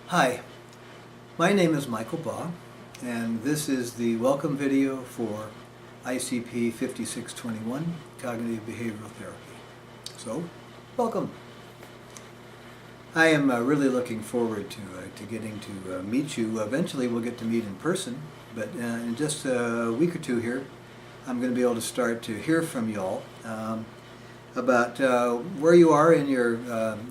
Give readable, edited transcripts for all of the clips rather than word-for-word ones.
Hi, my name is Michael Baugh, and this is the welcome video for ICP 5621, Cognitive Behavioral Therapy. So, welcome. I am really looking forward to getting to meet you. Eventually we'll get to meet in person, but in just a week or two here, I'm going to be able to start to hear from y'all about where you are in your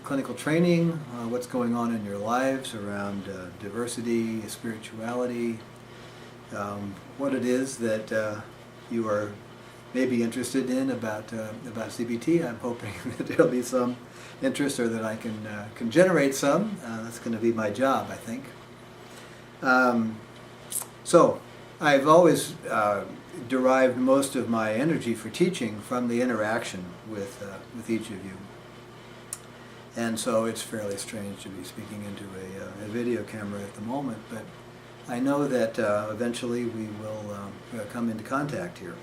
clinical training, what's going on in your lives around diversity, spirituality, what it is that you are maybe interested in about CBT. I'm hoping that there'll be some interest, or that I can generate some. That's going to be my job, I think. So I've always derived most of my energy for teaching from the interaction with each of you. And so it's fairly strange to be speaking into a video camera at the moment, but I know that eventually we will come into contact here.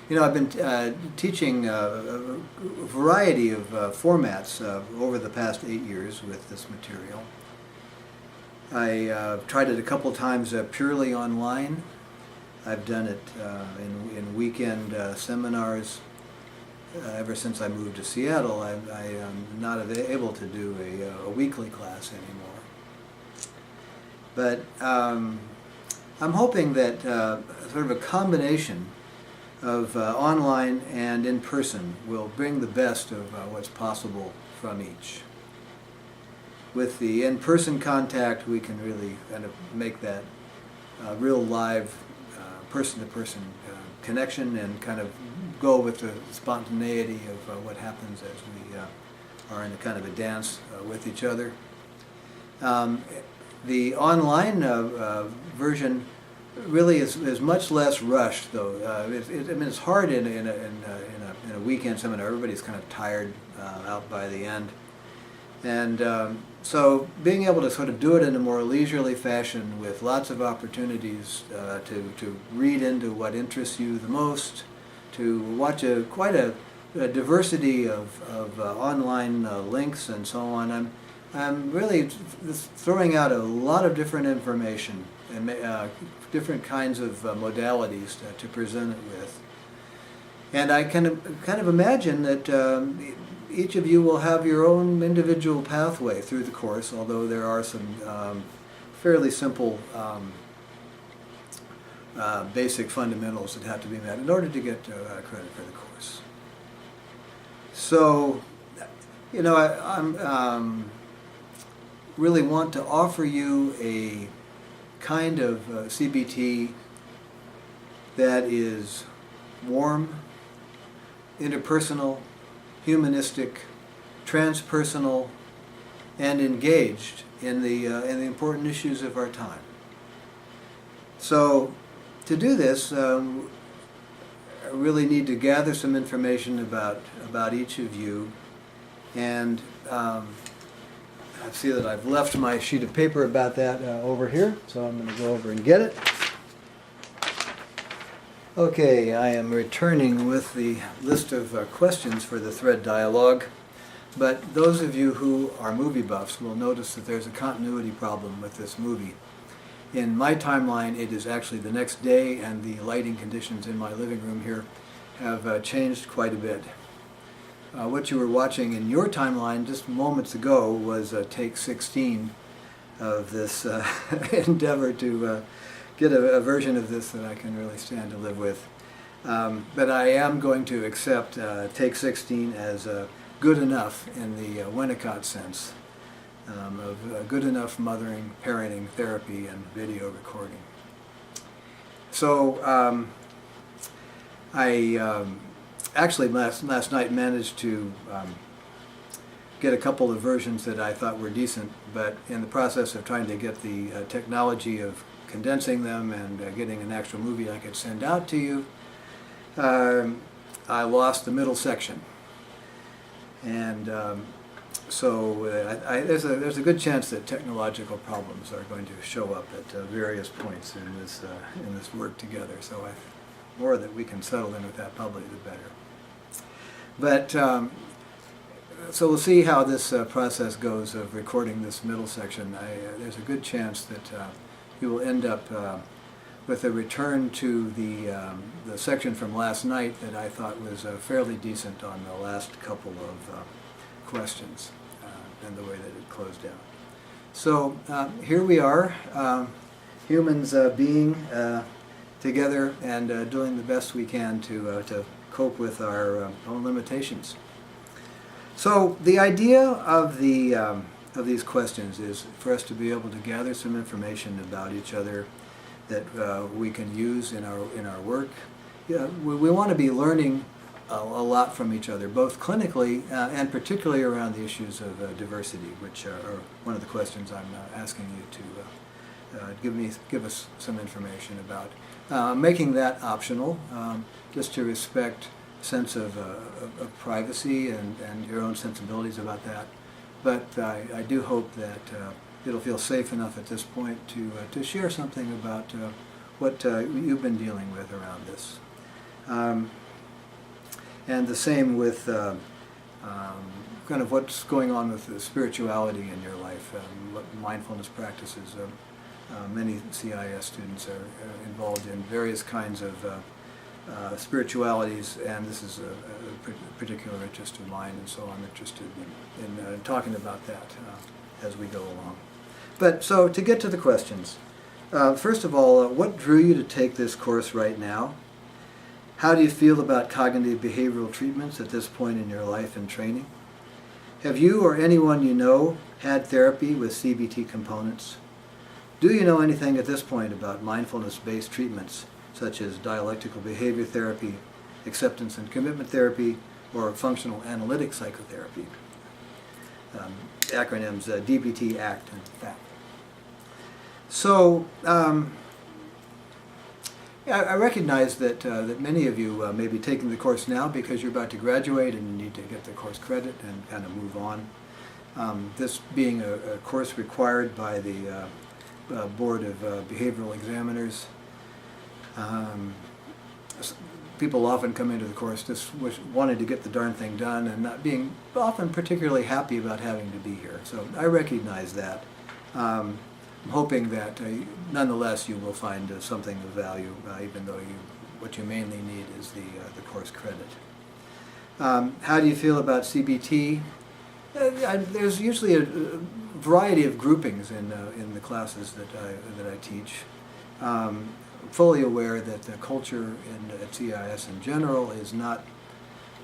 You know, I've been teaching a variety of formats over the past 8 years with this material. I tried it a couple times purely online. I've done it in weekend seminars. Ever since I moved to Seattle, I am not able to do a weekly class anymore. But I'm hoping that sort of a combination of online and in person will bring the best of what's possible from each. With the in-person contact, we can really kind of make that real live person-to-person connection and kind of go with the spontaneity of what happens as we are in a kind of a dance with each other. The online version really is much less rushed, though. I mean, it's hard in a weekend seminar. Everybody's kind of tired out by the end. And so being able to sort of do it in a more leisurely fashion with lots of opportunities to read into what interests you the most, to watch quite a diversity of online links and so on. I'm really throwing out a lot of different information and different kinds of modalities to present it with. And I kind of imagine that each of you will have your own individual pathway through the course, although there are some fairly simple basic fundamentals that have to be met in order to get credit for the course. So, you know, I'm really want to offer you a kind of CBT that is warm, interpersonal, humanistic, transpersonal, and engaged in the important issues of our time. So, to do this, I really need to gather some information about each of you, and I see that I've left my sheet of paper about that over here, so I'm going to go over and get it. Okay, I am returning with the list of questions for the thread dialogue, but those of you who are movie buffs will notice that there's a continuity problem with this movie. In my timeline, it is actually the next day, and the lighting conditions in my living room here have changed quite a bit. What you were watching in your timeline just moments ago was take 16 of this endeavor to get a version of this that I can really stand to live with. But I am going to accept take 16 as good enough in the Winnicott sense of good enough mothering, parenting, therapy, and video recording. So I actually last night managed to get a couple of versions that I thought were decent, but in the process of trying to get the technology of condensing them and getting an actual movie I could send out to you, I lost the middle section. And so there's a good chance that technological problems are going to show up at various points in this work together. So the more that we can settle in with that, probably the better. But So we'll see how this process goes of recording this middle section. There's a good chance that you will end up with a return to the section from last night that I thought was fairly decent on the last couple of questions and the way that it closed out. So here we are, humans being together and doing the best we can to cope with our own limitations. So the idea of these questions is for us to be able to gather some information about each other that we can use in our work. Yeah, we want to be learning a lot from each other, both clinically and particularly around the issues of diversity, which are one of the questions I'm asking you to give us some information about. Making that optional, just to respect sense of privacy and your own sensibilities about that. But I do hope that it'll feel safe enough at this point to share something about what you've been dealing with around this. And the same with kind of what's going on with the spirituality in your life, what mindfulness practices. Many CIS students are involved in various kinds of spiritualities, and this is a particular interest of mine, and so I'm interested in talking about that as we go along. But so to get to the questions, first of all, what drew you to take this course right now? How do you feel about cognitive behavioral treatments at this point in your life and training? Have you or anyone you know had therapy with CBT components? Do you know anything at this point about mindfulness-based treatments such as dialectical behavior therapy, acceptance and commitment therapy, or functional analytic psychotherapy? Acronyms DBT, ACT, and FACT. So I recognize that many of you may be taking the course now because you're about to graduate and you need to get the course credit and kind of move on. This being a course required by the Board of Behavioral Examiners, people often come into the course just wanting to get the darn thing done and not being often particularly happy about having to be here. So I recognize that. I'm hoping that nonetheless you will find something of value, even though what you mainly need is the course credit. How do you feel about CBT? There's usually a variety of groupings in the classes that I teach. Fully aware that the culture at CIS in general is not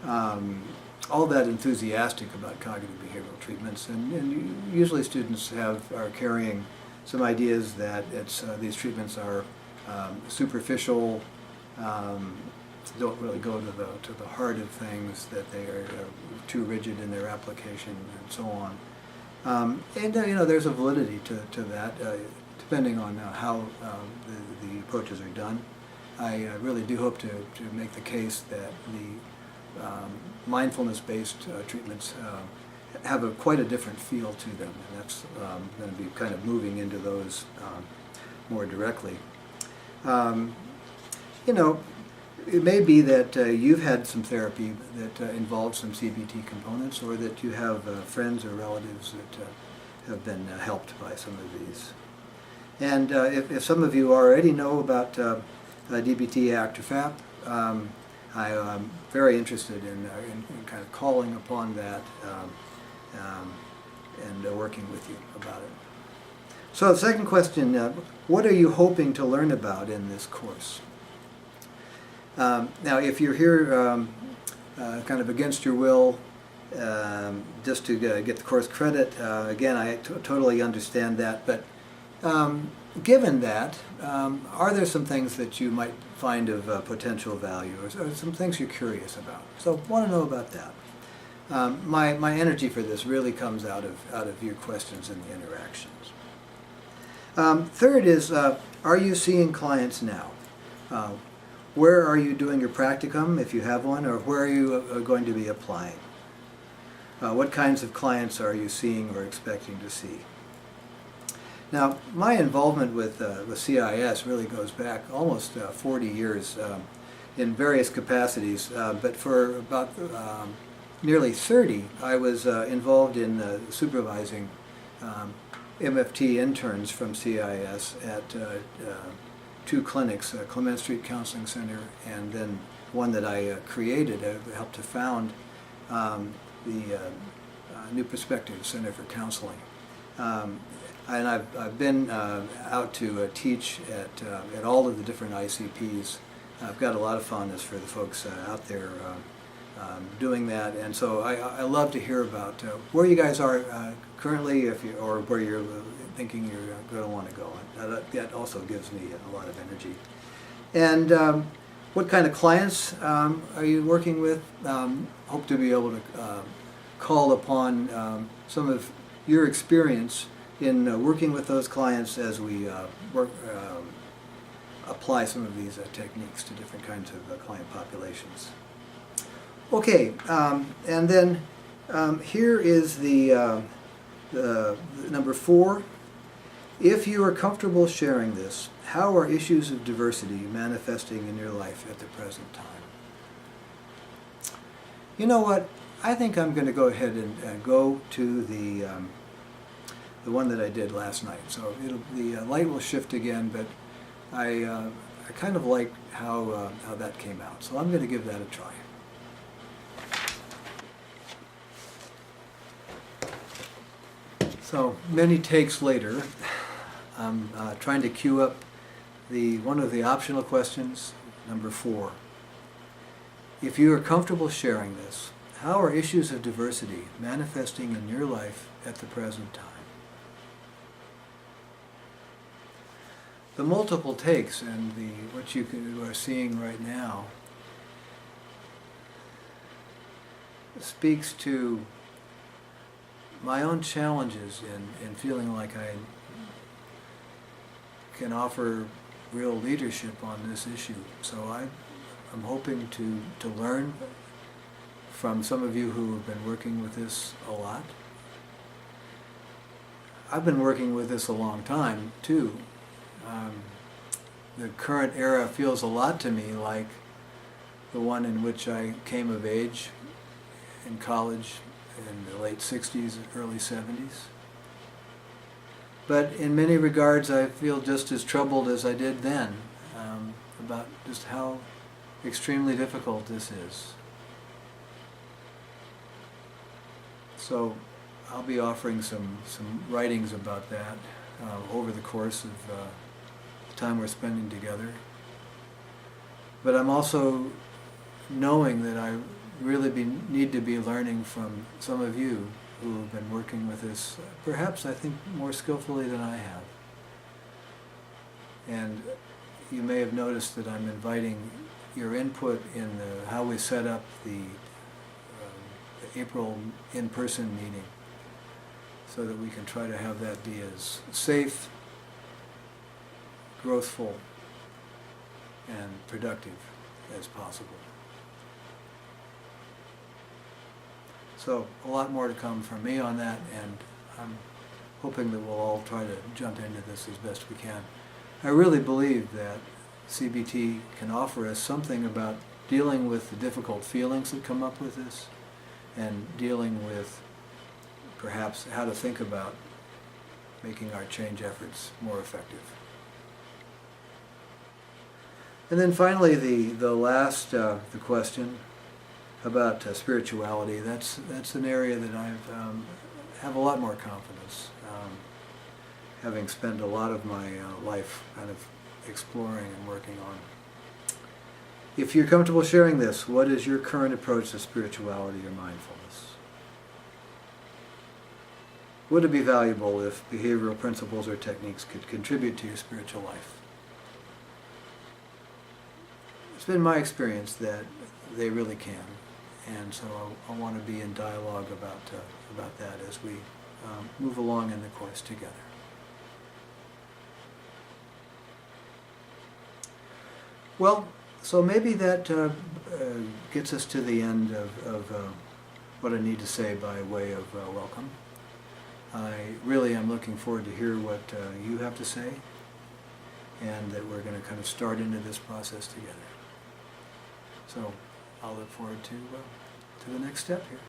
all that enthusiastic about cognitive behavioral treatments, and usually students are carrying some ideas that these treatments are superficial, don't really go to the heart of things, that they are too rigid in their application, and so on. And there's a validity to that, depending on how the approaches are done. I really do hope to make the case that the mindfulness-based treatments have quite a different feel to them, and that's going to be kind of moving into those more directly. It may be that you've had some therapy that involves some CBT components, or that you have friends or relatives that have been helped by some of these. And if some of you already know about DBT, ACT, or FAP, I am very interested in kind of calling upon that and working with you about it. So the second question, what are you hoping to learn about in this course? Now, if you're here kind of against your will, just to get the course credit, again, I totally understand that, but given that, are there some things that you might find of potential value, or some things you're curious about? So I want to know about that. My energy for this really comes out of your questions and the interactions. Third is, are you seeing clients now? Where are you doing your practicum, if you have one, or where are you going to be applying? What kinds of clients are you seeing or expecting to see? Now, my involvement with CIS really goes back almost 40 years in various capacities, but for about nearly 30, I was involved in supervising MFT interns from CIS at two clinics, Clement Street Counseling Center, and then one that I created, helped to found, the New Perspective Center for Counseling. And I've been out to teach at all of the different ICPs. I've got a lot of fondness for the folks out there doing that, and so I love to hear about where you guys are currently, or where you're thinking you're going to want to go. That also gives me a lot of energy. And what kind of clients are you working with? Hope to be able to call upon some of your experience in working with those clients as we apply some of these techniques to different kinds of client populations. Okay, and then here is the number 4. If you are comfortable sharing this, how are issues of diversity manifesting in your life at the present time? You know what? I think I'm going to go ahead and go to the one that I did last night. So the light will shift again, but I kind of like how that came out. So I'm going to give that a try. So many takes later, I'm trying to queue up one of the optional questions, number 4. If you are comfortable sharing this, how are issues of diversity manifesting in your life at the present time? The multiple takes and what you are seeing right now speaks to my own challenges in feeling like I can offer real leadership on this issue. So I'm hoping to learn from some of you who have been working with this a lot. I've been working with this a long time too. The current era feels a lot to me like the one in which I came of age in college in the late 60s, early 70s. But in many regards I feel just as troubled as I did then about just how extremely difficult this is. So I'll be offering some writings about that over the course of the time we're spending together. But I'm also knowing that I really need to be learning from some of you who have been working with this, perhaps I think more skillfully than I have. And you may have noticed that I'm inviting your input in how we set up the April in-person meeting, so that we can try to have that be as safe, growthful, and productive as possible. So a lot more to come from me on that, and I'm hoping that we'll all try to jump into this as best we can. I really believe that CBT can offer us something about dealing with the difficult feelings that come up with this, and dealing with perhaps how to think about making our change efforts more effective. And then finally, the last the question about spirituality. That's an area that I have a lot more confidence, having spent a lot of my life kind of exploring and working on. If you're comfortable sharing this, what is your current approach to spirituality or mindfulness? Would it be valuable if behavioral principles or techniques could contribute to your spiritual life? It's been my experience that they really can. And so I want to be in dialogue about that as we move along in the course together. Well, so maybe that gets us to the end of what I need to say by way of welcome. I really am looking forward to hear what you have to say, and that we're going to kind of start into this process together. So I'll look forward to the next step here.